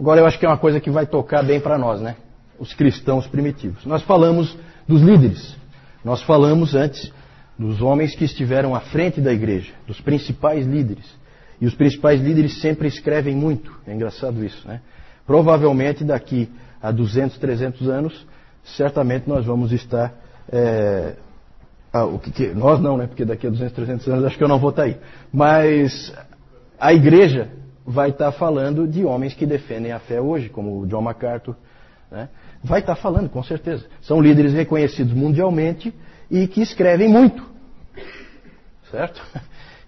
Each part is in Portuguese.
Agora eu acho que é uma coisa que vai tocar bem para nós, né? Os cristãos primitivos. Nós falamos dos líderes. Nós falamos antes dos homens que estiveram à frente da igreja, dos principais líderes. E os principais líderes sempre escrevem muito. É engraçado isso, né? Provavelmente daqui a 200, 300 anos, certamente nós vamos estar... nós não, né? Porque daqui a 200, 300 anos acho que eu não vou estar aí. Mas a igreja vai estar falando de homens que defendem a fé hoje, como o John MacArthur, né? Vai estar falando, com certeza. São líderes reconhecidos mundialmente e que escrevem muito. Certo?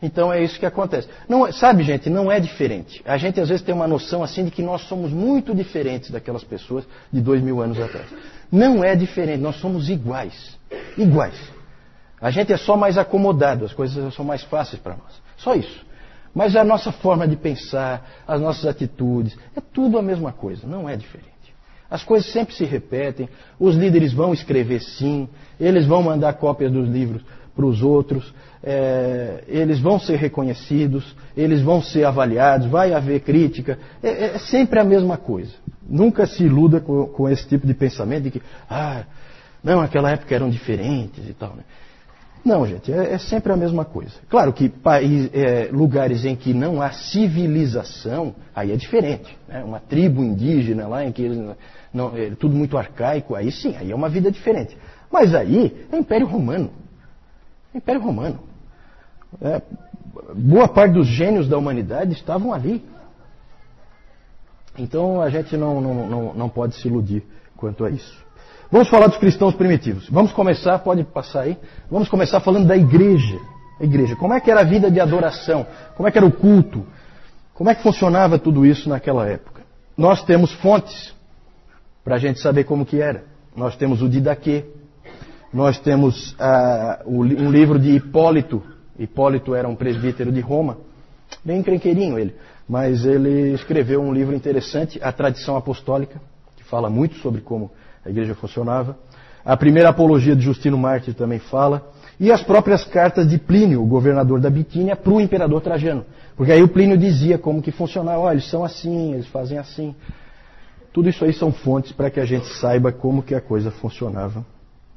Então é isso que acontece. Não, sabe, gente, não é diferente. A gente às vezes tem uma noção assim de que nós somos muito diferentes daquelas pessoas de 2000 anos atrás. Não é diferente, nós somos iguais. Iguais. A gente é só mais acomodado, as coisas são mais fáceis para nós. Só isso. Mas a nossa forma de pensar, as nossas atitudes, é tudo a mesma coisa, não é diferente. As coisas sempre se repetem, os líderes vão escrever sim, eles vão mandar cópias dos livros para os outros, eles vão ser reconhecidos, eles vão ser avaliados, vai haver crítica, é sempre a mesma coisa. Nunca se iluda com esse tipo de pensamento de que, não, naquela época eram diferentes e tal, né? Não, gente, é sempre a mesma coisa. Claro que lugares em que não há civilização, aí é diferente, né? Uma tribo indígena lá em que é tudo muito arcaico, aí sim, aí é uma vida diferente. Mas aí é Império Romano. Império Romano. Boa parte dos gênios da humanidade estavam ali. Então a gente não pode se iludir quanto a isso. Vamos falar dos cristãos primitivos. Vamos começar, pode passar aí. Vamos começar falando da igreja. A igreja. Como é que era a vida de adoração? Como é que era o culto? Como é que funcionava tudo isso naquela época? Nós temos fontes para a gente saber como que era. Nós temos o Didaquê. Nós temos um livro de Hipólito. Hipólito era um presbítero de Roma. Bem encrenqueirinho ele. Mas ele escreveu um livro interessante, A Tradição Apostólica, que fala muito sobre como a igreja funcionava. A primeira apologia de Justino Mártir também fala. E as próprias cartas de Plínio, o governador da Bitínia, para o imperador Trajano. Porque aí o Plínio dizia como que funcionava. Olha, eles são assim, eles fazem assim. Tudo isso aí são fontes para que a gente saiba como que a coisa funcionava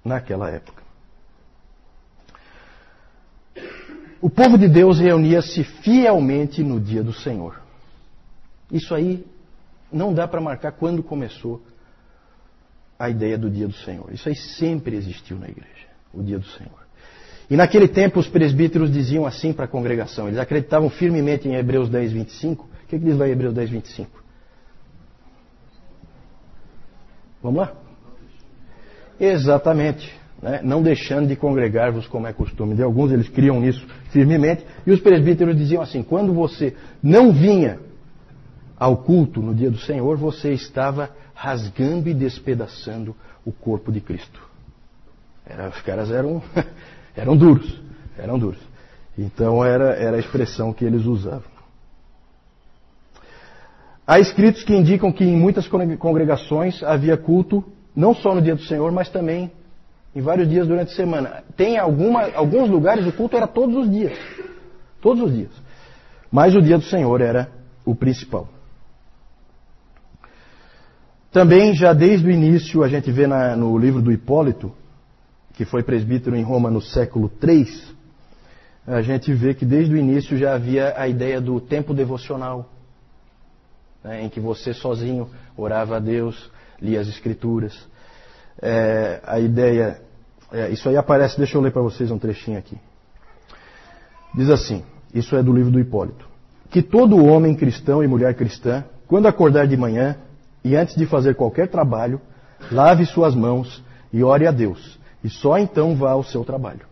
naquela época. O povo de Deus reunia-se fielmente no dia do Senhor. Isso aí não dá para marcar quando começou a ideia do dia do Senhor. Isso aí sempre existiu na igreja, o dia do Senhor. E naquele tempo os presbíteros diziam assim para a congregação, eles acreditavam firmemente em Hebreus 10, 25. O que diz lá em Hebreus 10, 25? Vamos lá? Exatamente. Né? Não deixando de congregar-vos como é costume de alguns, eles criam nisso firmemente. E os presbíteros diziam assim, quando você não vinha ao culto no dia do Senhor, você estava rasgando e despedaçando o corpo de Cristo. Os caras eram duros. Eram duros. Então era a expressão que eles usavam. Há escritos que indicam que em muitas congregações havia culto, não só no dia do Senhor, mas também em vários dias durante a semana. Tem alguns lugares o culto era todos os dias. Todos os dias. Mas o dia do Senhor era o principal. Também, já desde o início, a gente vê no livro do Hipólito, que foi presbítero em Roma no século III, a gente vê que desde o início já havia a ideia do tempo devocional, né, em que você sozinho orava a Deus, lia as Escrituras. A ideia, isso aí aparece, deixa eu ler para vocês um trechinho aqui. Diz assim, isso é do livro do Hipólito, que todo homem cristão e mulher cristã, quando acordar de manhã, e antes de fazer qualquer trabalho, lave suas mãos e ore a Deus, e só então vá ao seu trabalho.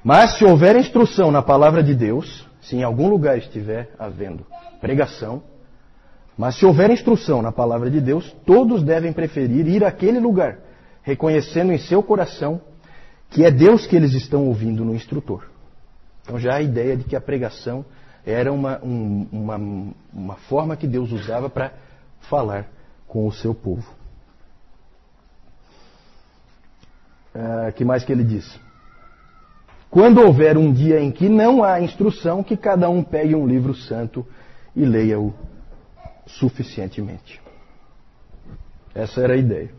Mas se houver instrução na palavra de Deus, se em algum lugar estiver havendo pregação, mas se houver instrução na palavra de Deus, todos devem preferir ir àquele lugar, reconhecendo em seu coração que é Deus que eles estão ouvindo no instrutor. Então já há a ideia de que a pregação era uma forma que Deus usava para falar com o seu povo. Que mais que ele diz? Quando houver um dia em que não há instrução, que cada um pegue um livro santo e leia-o suficientemente. Essa era a ideia.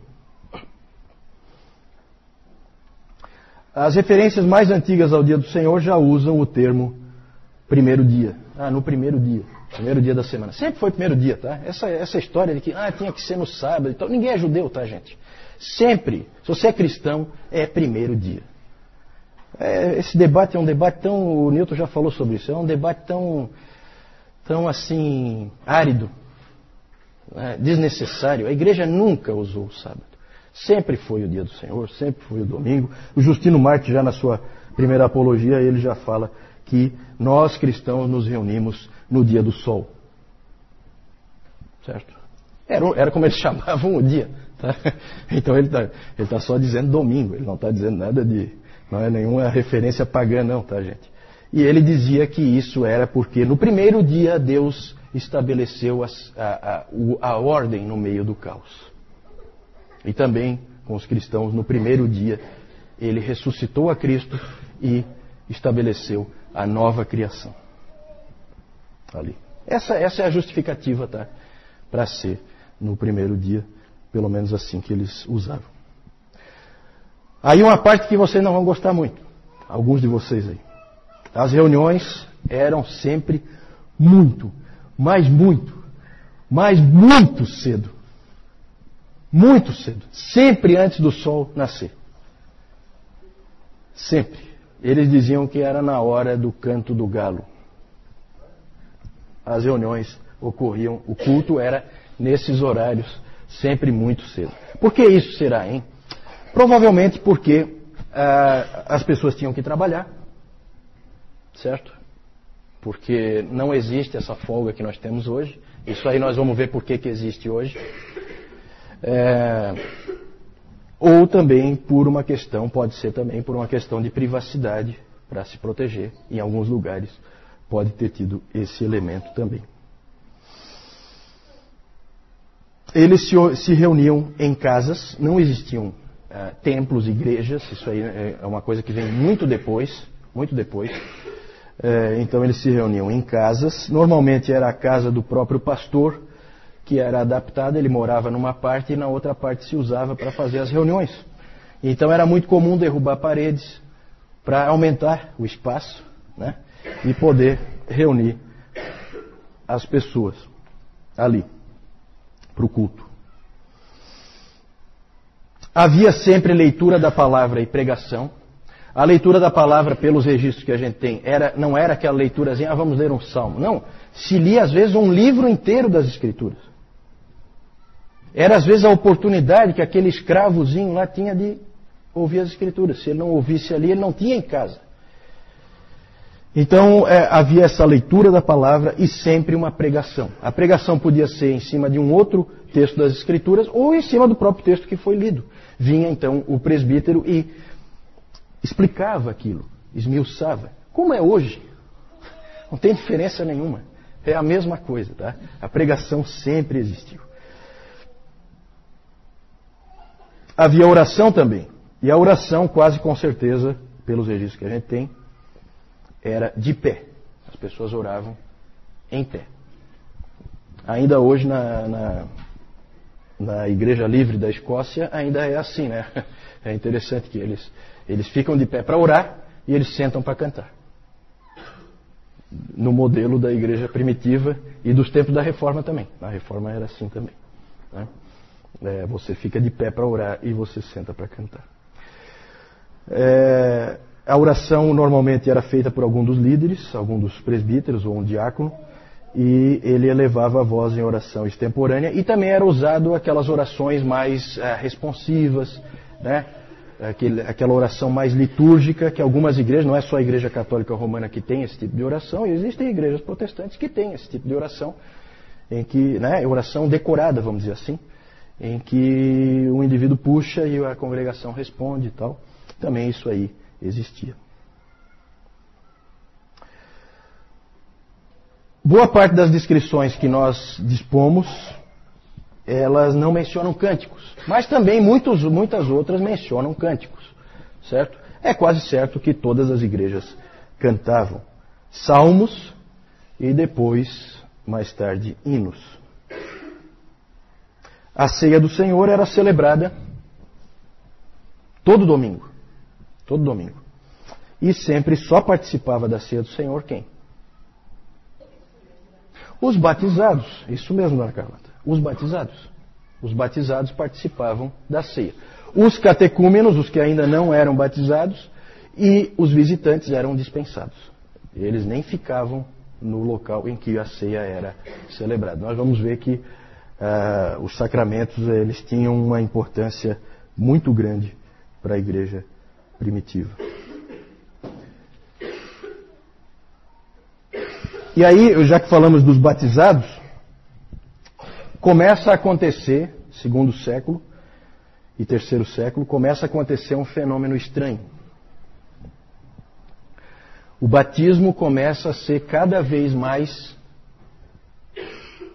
As referências mais antigas ao dia do Senhor já usam o termo primeiro dia. No primeiro dia da semana. Sempre foi primeiro dia, tá? Essa história de que tinha que ser no sábado e tal. Ninguém é judeu, tá, gente? Sempre, se você é cristão, é primeiro dia. Esse debate é um debate tão... O Newton já falou sobre isso. É um debate tão assim, árido, desnecessário. A igreja nunca usou o sábado. Sempre foi o dia do Senhor, sempre foi o domingo. O Justino Marte, já na sua primeira apologia, ele já fala que nós cristãos nos reunimos no dia do sol. Certo? Era como eles chamavam o dia. Tá? Então ele está só dizendo domingo, ele não está dizendo nada de... Não é nenhuma referência pagã não, tá, gente? E ele dizia que isso era porque no primeiro dia Deus estabeleceu a ordem no meio do caos. E também com os cristãos, no primeiro dia, ele ressuscitou a Cristo e estabeleceu a nova criação. Ali. Essa é a justificativa, tá? Para ser no primeiro dia, pelo menos assim que eles usavam. Aí uma parte que vocês não vão gostar muito, alguns de vocês aí. As reuniões eram sempre muito cedo. Muito cedo. Sempre antes do sol nascer. Sempre. Eles diziam que era na hora do canto do galo. As reuniões ocorriam, o culto era nesses horários, sempre muito cedo. Por que isso será, hein? Provavelmente porque as pessoas tinham que trabalhar, certo? Porque não existe essa folga que nós temos hoje. Isso aí nós vamos ver por que existe hoje. Ou também pode ser também por uma questão de privacidade, para se proteger. Em alguns lugares pode ter tido esse elemento também. Eles se reuniam em casas, não existiam templos, igrejas, isso aí é uma coisa que vem muito depois. Então eles se reuniam em casas, normalmente era a casa do próprio pastor, que era adaptada, ele morava numa parte e na outra parte se usava para fazer as reuniões. Então era muito comum derrubar paredes para aumentar o espaço, né, e poder reunir as pessoas ali para o culto. Havia sempre leitura da palavra e pregação. A leitura da palavra, pelos registros que a gente tem, não era aquela leiturazinha, vamos ler um salmo. Não, se lia às vezes um livro inteiro das Escrituras. Era às vezes a oportunidade que aquele escravozinho lá tinha de ouvir as Escrituras. Se ele não ouvisse ali, ele não tinha em casa. Então havia essa leitura da palavra e sempre uma pregação. A pregação podia ser em cima de um outro texto das Escrituras ou em cima do próprio texto que foi lido. Vinha então o presbítero e explicava aquilo, esmiuçava. Como é hoje? Não tem diferença nenhuma. É a mesma coisa, tá? A pregação sempre existiu. Havia oração também. E a oração, quase com certeza, pelos registros que a gente tem, era de pé. As pessoas oravam em pé. Ainda hoje na Igreja Livre da Escócia ainda é assim, né? É interessante que eles ficam de pé para orar e eles sentam para cantar. No modelo da igreja primitiva e dos tempos da Reforma também. Na Reforma era assim também, né? Você fica de pé para orar e você senta para cantar. A oração normalmente era feita por algum dos líderes, algum dos presbíteros ou um diácono, e ele elevava a voz em oração extemporânea, e também era usado aquelas orações mais responsivas, né? Aquela oração mais litúrgica, que algumas igrejas, não é só a Igreja Católica Romana que tem esse tipo de oração, e existem igrejas protestantes que têm esse tipo de oração, em que, né, oração decorada, vamos dizer assim, em que o indivíduo puxa e a congregação responde e tal. Também isso aí existia. Boa parte das descrições que nós dispomos, elas não mencionam cânticos, mas também muitas outras mencionam cânticos, certo? É quase certo que todas as igrejas cantavam salmos e depois, mais tarde, hinos. a ceia do Senhor era celebrada todo domingo. Todo domingo. E sempre só participava da ceia do Senhor quem? Os batizados. Isso mesmo, dona Carlota. Os batizados. Os batizados participavam da ceia. Os catecúmenos, os que ainda não eram batizados, e os visitantes eram dispensados. Eles nem ficavam no local em que a ceia era celebrada. Nós vamos ver que os sacramentos eles tinham uma importância muito grande para a igreja primitiva. E aí, já que falamos dos batizados, começa a acontecer, segundo século e terceiro século, começa a acontecer um fenômeno estranho. O batismo começa a ser cada vez mais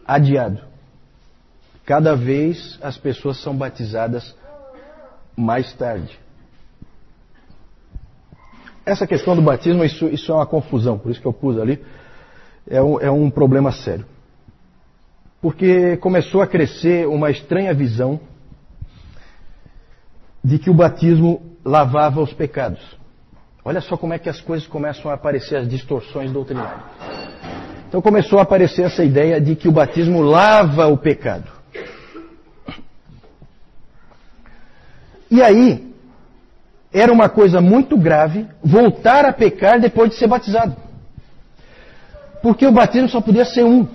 adiado. Cada vez as pessoas são batizadas mais tarde. Essa questão do batismo, isso é uma confusão, por isso que eu pus ali, é um problema sério. Porque começou a crescer uma estranha visão de que o batismo lavava os pecados. Olha só como é que as coisas começam a aparecer, as distorções doutrinárias. Então começou a aparecer essa ideia de que o batismo lava o pecado. E aí, era uma coisa muito grave voltar a pecar depois de ser batizado. Porque o batismo só podia ser um.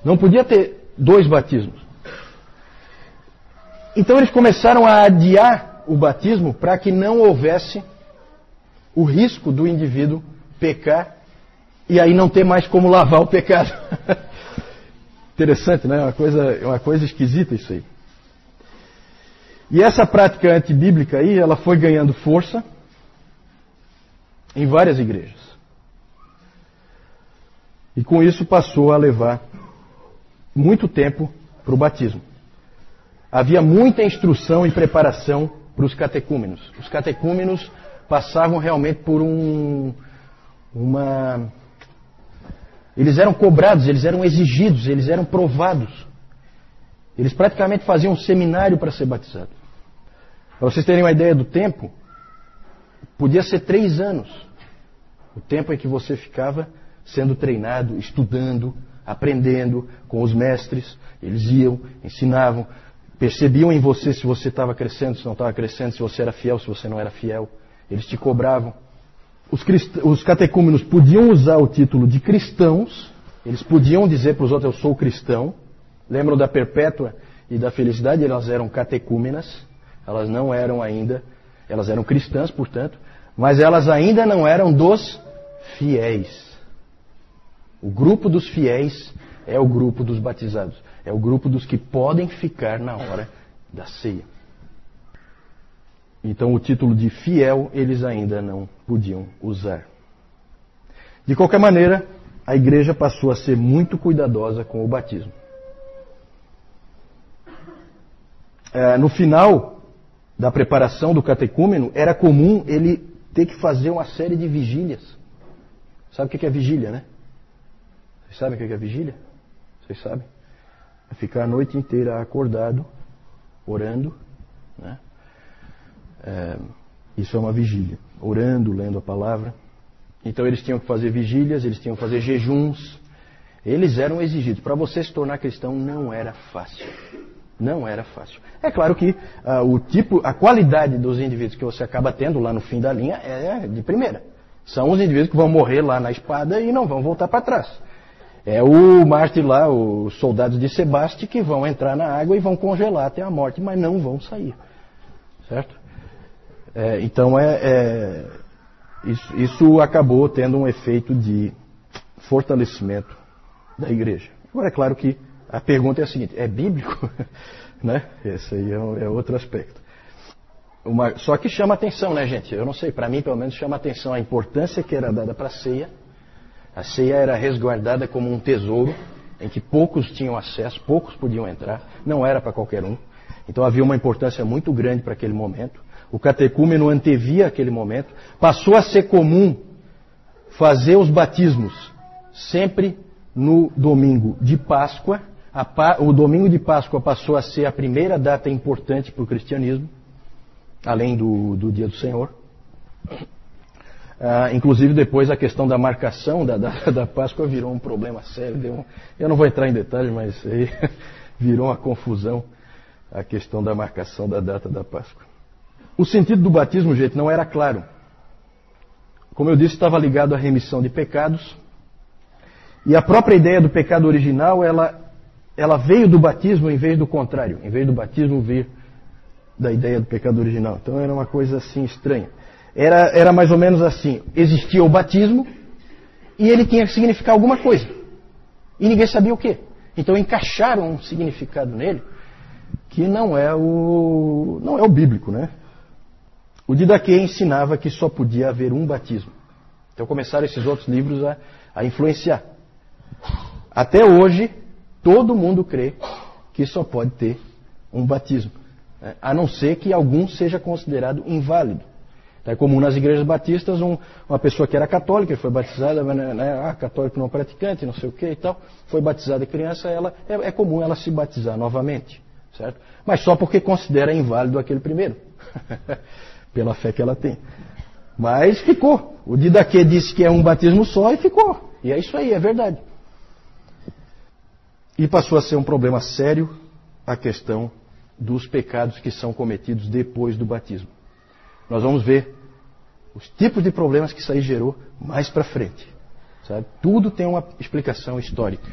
Não podia ter 2 batismos. Então eles começaram a adiar o batismo para que não houvesse o risco do indivíduo pecar e aí não ter mais como lavar o pecado. Interessante, né? Uma coisa esquisita isso aí. E essa prática antibíblica aí, ela foi ganhando força em várias igrejas. E com isso passou a levar muito tempo para o batismo. Havia muita instrução e preparação para os catecúmenos. Os catecúmenos passavam realmente por Eles eram cobrados, eles eram exigidos, eles eram provados. Eles praticamente faziam um seminário para ser batizado. Para vocês terem uma ideia do tempo, podia ser 3 anos. O tempo em que você ficava sendo treinado, estudando, aprendendo com os mestres. Eles iam, ensinavam, percebiam em você se você estava crescendo, se não estava crescendo, se você era fiel, se você não era fiel. Eles te cobravam. Os catecúmenos podiam usar o título de cristãos, eles podiam dizer para os outros, eu sou cristão. Lembram da Perpétua e da Felicidade? Elas eram catecúmenas, elas não eram ainda, elas eram cristãs, portanto, mas elas ainda não eram dos fiéis. O grupo dos fiéis é o grupo dos batizados, é o grupo dos que podem ficar na hora da ceia. Então o título de fiel eles ainda não podiam usar. De qualquer maneira, a igreja passou a ser muito cuidadosa com o batismo. No final da preparação do catecúmeno, era comum ele ter que fazer uma série de vigílias. Sabe o que é vigília, né? Vocês sabem o que é vigília? Vocês sabem? É ficar a noite inteira acordado, orando, né? Isso é uma vigília. Orando, lendo a palavra. Então eles tinham que fazer vigílias, eles tinham que fazer jejuns. Eles eram exigidos. Para você se tornar cristão não era fácil. Não era fácil. É claro que a qualidade dos indivíduos que você acaba tendo lá no fim da linha é de primeira. São os indivíduos que vão morrer lá na espada e não vão voltar para trás. É o mártir lá, os soldados de Sebaste, que vão entrar na água e vão congelar até a morte, mas não vão sair. Certo? Então isso acabou tendo um efeito de fortalecimento da igreja. Agora é claro que a pergunta é a seguinte, é bíblico? Né? Esse aí é outro aspecto. Só que chama atenção, né, gente? Eu não sei, para mim pelo menos chama atenção a importância que era dada para a ceia. A ceia era resguardada como um tesouro em que poucos tinham acesso, poucos podiam entrar, não era para qualquer um. Então havia uma importância muito grande para aquele momento. O catecúmeno antevia aquele momento. Passou a ser comum fazer os batismos sempre no domingo de Páscoa, O domingo de Páscoa passou a ser a primeira data importante para o cristianismo, além do Dia do Senhor. Inclusive depois a questão da marcação da Páscoa virou um problema sério. Eu não vou entrar em detalhes, mas aí virou uma confusão a questão da marcação da data da Páscoa. O sentido do batismo, gente, não era claro. Como eu disse, estava ligado à remissão de pecados. E a própria ideia do pecado original, ela veio do batismo em vez do contrário. Em vez do batismo vir da ideia do pecado original. Então era uma coisa assim estranha. Era mais ou menos assim. Existia o batismo e ele tinha que significar alguma coisa. E ninguém sabia o quê. Então encaixaram um significado nele que não é o bíblico, né? O Didaquê ensinava que só podia haver um batismo. Então começaram esses outros livros a influenciar. Até hoje, todo mundo crê que só pode ter um batismo, né? A não ser que algum seja considerado inválido. É comum nas igrejas batistas, uma pessoa que era católica, foi batizada, né, católico não praticante, não sei o que e tal, foi batizada criança, é comum ela se batizar novamente, certo? Mas só porque considera inválido aquele primeiro, pela fé que ela tem. Mas ficou. O Didaquê disse que é um batismo só e ficou. E é isso aí, é verdade. E passou a ser um problema sério a questão dos pecados que são cometidos depois do batismo. Nós vamos ver os tipos de problemas que isso aí gerou mais para frente. Sabe? Tudo tem uma explicação histórica.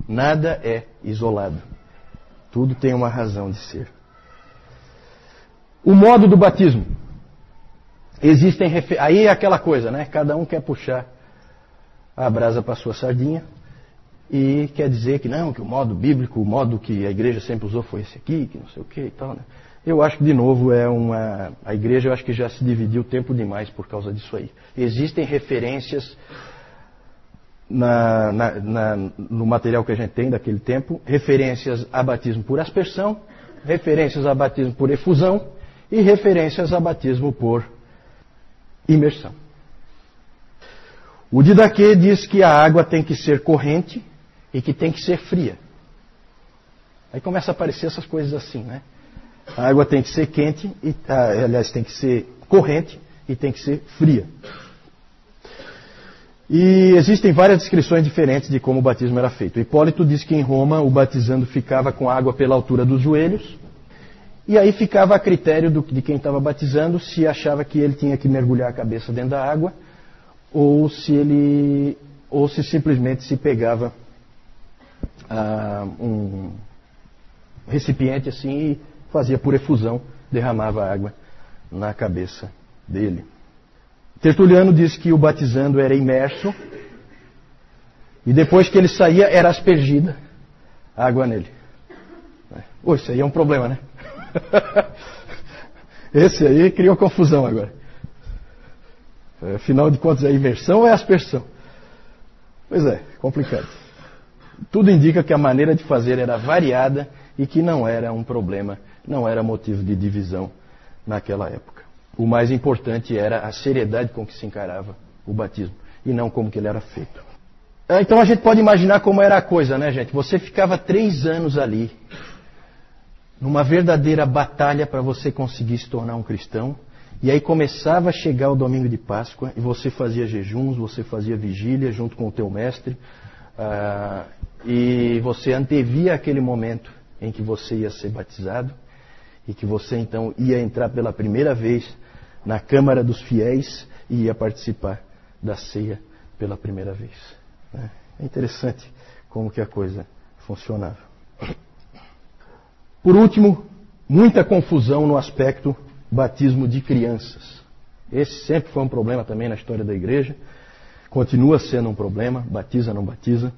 Nada é isolado. Tudo tem uma razão de ser. O modo do batismo. Aí é aquela coisa, né? Cada um quer puxar a brasa para a sua sardinha e quer dizer que não, que o modo bíblico, o modo que a igreja sempre usou foi esse aqui, que não sei o que e tal, né? Eu acho que, de novo, a igreja eu acho que já se dividiu tempo demais por causa disso aí. Existem referências no material que a gente tem daquele tempo, referências a batismo por aspersão, referências a batismo por efusão e referências a batismo por imersão. O Didaquê diz que a água tem que ser corrente e que tem que ser fria. Aí começa a aparecer essas coisas assim, né? A água tem que ser quente, aliás, tem que ser corrente e tem que ser fria. E existem várias descrições diferentes de como o batismo era feito. Hipólito diz que em Roma o batizando ficava com água pela altura dos joelhos, e aí ficava a critério de quem estava batizando se achava que ele tinha que mergulhar a cabeça dentro da água ou se simplesmente se pegava um recipiente assim e fazia por efusão, derramava água na cabeça dele. Tertuliano diz que o batizando era imerso e depois que ele saía era aspergida água nele. Isso aí é um problema, né? Esse aí criou confusão agora. Afinal de contas, é imersão ou é aspersão? Pois é, complicado. Tudo indica que a maneira de fazer era variada e que não era um problema, não era motivo de divisão naquela época. O mais importante era a seriedade com que se encarava o batismo e não como que ele era feito. Então a gente pode imaginar como era a coisa, né, gente? Você ficava 3 anos ali, numa verdadeira batalha para você conseguir se tornar um cristão, e aí começava a chegar o domingo de Páscoa, e você fazia jejuns, você fazia vigília junto com o teu mestre, e você antevia aquele momento em que você ia ser batizado, e que você então ia entrar pela primeira vez na Câmara dos Fiéis e ia participar da ceia pela primeira vez. É interessante como que a coisa funcionava. Por último, muita confusão no aspecto batismo de crianças. Esse sempre foi um problema também na história da igreja. Continua sendo um problema, batiza, não batiza.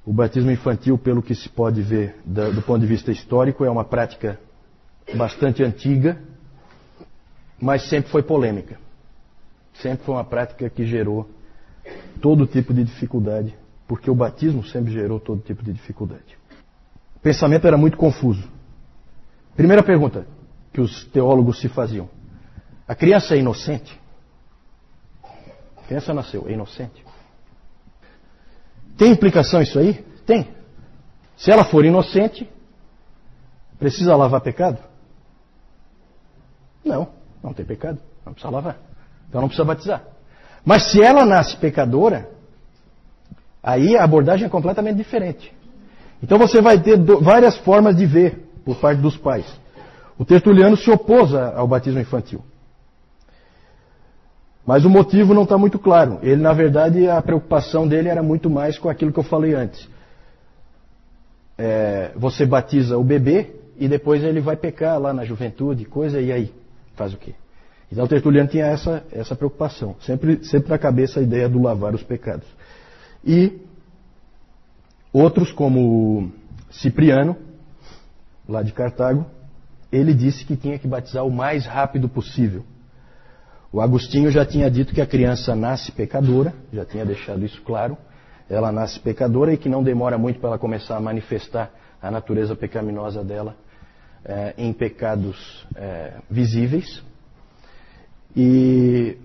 O batismo infantil, pelo que se pode ver do ponto de vista histórico, é uma prática bastante antiga, mas sempre foi polêmica. Sempre foi uma prática que gerou todo tipo de dificuldade, porque o batismo sempre gerou todo tipo de dificuldade. O pensamento era muito confuso. Primeira pergunta que os teólogos se faziam: a criança é inocente? A criança nasceu, é inocente? Tem implicação isso aí? Tem. Se ela for inocente, precisa lavar pecado? Não tem pecado, não precisa lavar. Então não precisa batizar. Mas se ela nasce pecadora, aí a abordagem é completamente diferente. Então você vai ter várias formas de ver por parte dos pais. O Tertuliano se opôs ao batismo infantil. Mas o motivo não está muito claro. Ele, na verdade, a preocupação dele era muito mais com aquilo que eu falei antes. Você batiza o bebê e depois ele vai pecar lá na juventude, coisa, e aí? Faz o quê? Então o Tertuliano tinha essa preocupação. Sempre na cabeça a ideia do lavar os pecados. E outros, como Cipriano, lá de Cartago, ele disse que tinha que batizar o mais rápido possível. O Agostinho já tinha dito que a criança nasce pecadora, já tinha deixado isso claro. Ela nasce pecadora e que não demora muito para ela começar a manifestar a natureza pecaminosa dela em pecados visíveis. E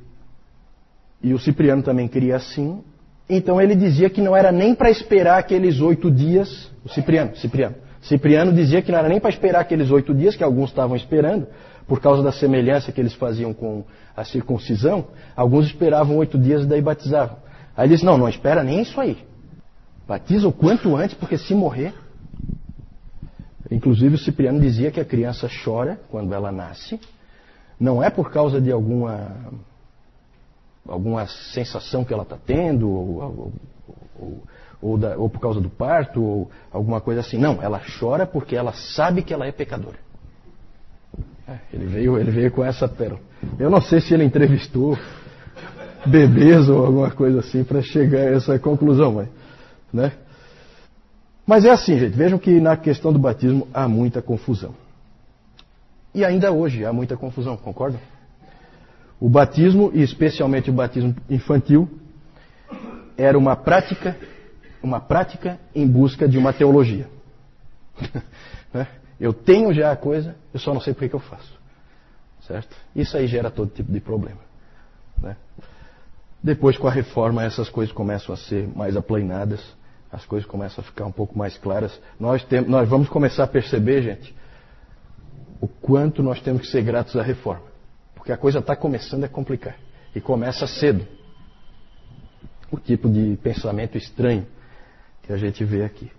o Cipriano também queria assim. Então ele dizia que não era nem para esperar aqueles 8 dias. O Cipriano dizia que não era nem para esperar aqueles 8 dias, que alguns estavam esperando, por causa da semelhança que eles faziam com a circuncisão. Alguns esperavam 8 dias e daí batizavam. Aí ele disse, não espera nem isso aí. Batiza o quanto antes, porque se morrer... Inclusive o Cipriano dizia que a criança chora quando ela nasce. Não é por causa de alguma sensação que ela está tendo, ou por causa do parto, ou alguma coisa assim. Não, ela chora porque ela sabe que ela é pecadora. Ele veio com essa pérola. Eu não sei se ele entrevistou bebês ou alguma coisa assim para chegar a essa conclusão, né? Mas é assim, gente. Vejam que na questão do batismo há muita confusão. E ainda hoje há muita confusão, concordam? O batismo, e especialmente o batismo infantil, era uma prática em busca de uma teologia. Eu tenho já a coisa, eu só não sei por que eu faço. Certo? Isso aí gera todo tipo de problema. Né? Depois, com a reforma, essas coisas começam a ser mais aplainadas, as coisas começam a ficar um pouco mais claras. Nós vamos começar a perceber, gente, o quanto nós temos que ser gratos à reforma. Porque a coisa está começando a complicar. E começa cedo. O tipo de pensamento estranho que a gente vê aqui.